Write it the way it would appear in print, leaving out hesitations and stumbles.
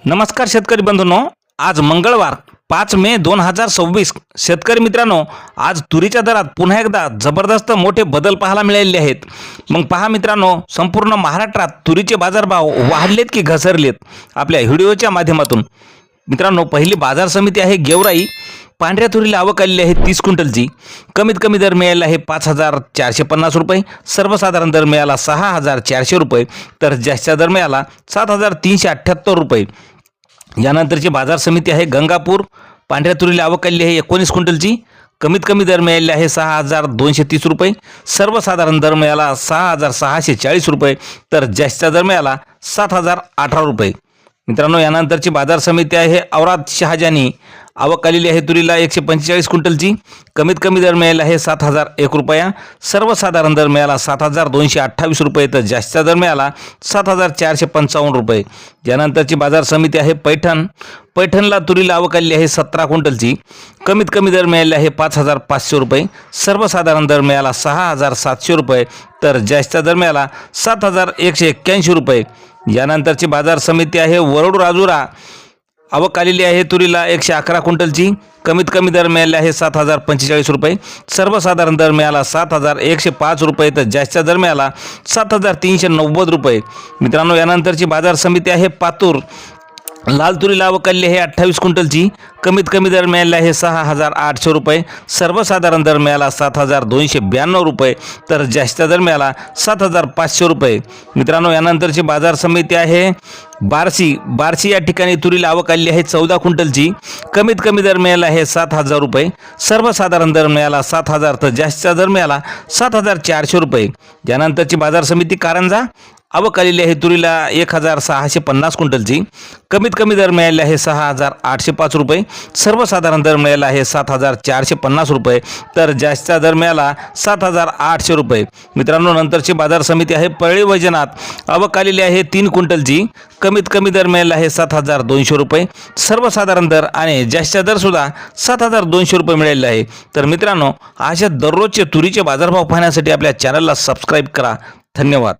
नमस्कार शेतकरी बंधूंनो, आज मंगळवार 5 मे 2026. शेतकरी मित्रांनो, आज तुरीच्या दरात पुन्हा एकदा जबरदस्त मोठे बदल पाहायला मिळालेले आहेत. मग पहा मित्रांनो, संपूर्ण महाराष्ट्रात तुरीचे बाजारभाव वाढलेत की घसरलेत आपल्या व्हिडिओच्या माध्यमातून. मित्रांनो, पहिली बाजार समिती आहे गेवराई. पांढऱ्या तुरीला आवक आलेली आहे 30 क्विंटलची. कमीत कमी दर मिळाला आहे 5,450 रुपये. सर्वसाधारण दर मिळाला 6,400 रुपये. तर जास्तीचा दर मिळाला 7,378 रुपये. यानंतरची बाजार समिती आहे गंगापूर. पांढऱ्या तुरीला आवक आलेली आहे 19 क्विंटलची. कमीत कमी दर मिळाले आहे 6,230 रुपये. सर्वसाधारण दर मिळाला 6,640 रुपये. तर जास्तीचा दर मिळाला 7,018 रुपये. मित्रांनो, यानंतरची बाजार समिती आहे औराद शहाजानी. आवक आलेली आहे तुरीला 145 क्विंटलची. कमीत कमी दर मिळाला आहे 7,001 रुपया. सर्वसाधारण दर मिळाला 7,228 रुपये. तर जास्तीचा दर मिळाला 7,455 रुपये. यानंतरची बाजार समिती आहे पैठण. पैठणला तुरीला आवक आलेली आहे 17 क्विंटलची. कमीत कमी दर मिळाले आहे 5,500 रुपये. सर्वसाधारण दर मिळाला 6,700 रुपये. तर जास्तीचा दर मिळाला 7,181 रुपये. यानंतरची बाजार समिती आहे वरोड राजुरा. आवक आलेली आहे तुरीला 111 क्विंटलची. कमीत कमी दर मिळाले आहे 7,045 रुपये. सर्वसाधारण दर मिळाला 7,105 रुपये. तर जास्तीचा दर मिळाला 7,390 रुपये. मित्रांनो, यानंतरची बाजार समिती आहे पातूर. लाल तुरीला आवक आलेली आहे 28 क्विंटलची. कमीत कमी दर मिळाले आहे 6,800 रुपये. सर्वसाधारण दर मिळाला 7,292 रुपये. तर जास्तीचा दर मिळाला 7,500 रुपये. मित्रांनो, यानंतरची बाजार समिती आहे बार्शी. बार्शी या ठिकाणी तुरीला आवक आलेली आहे 14 क्विंटलची. कमीत कमी दर मिळाला आहे 7,000 रुपये. सर्वसाधारण दर मिळाला 7,000. तर जास्तीचा दर मिळाला 7,400 रुपये. यानंतरची बाजार समिती कारंजा. आवक आलेली आहे तुरीला 1,650 क्विंटलची. कमीत कमी दर मिळाले आहे 6,805 रुपये. सर्वसाधारण दर मिळाला आहे 7,450 रुपये. तर जास्तीचा दर मिळाला 7,800 रुपये. मित्रांनो, नंतरची बाजार समिती आहे परळी वैजनाथ. आवक आलेली आहे 3 क्विंटलची. कमीत कमी दर मिळाला आहे 7,200 रुपये. सर्वसाधारण दर आणि जास्तीचा दर सुद्धा 7,200 रुपये मिळालेला आहे. तर मित्रांनो, अशा दररोजचे तुरीचे बाजारभाव पाहण्यासाठी आपल्या चॅनलला सबस्क्राईब करा. धन्यवाद.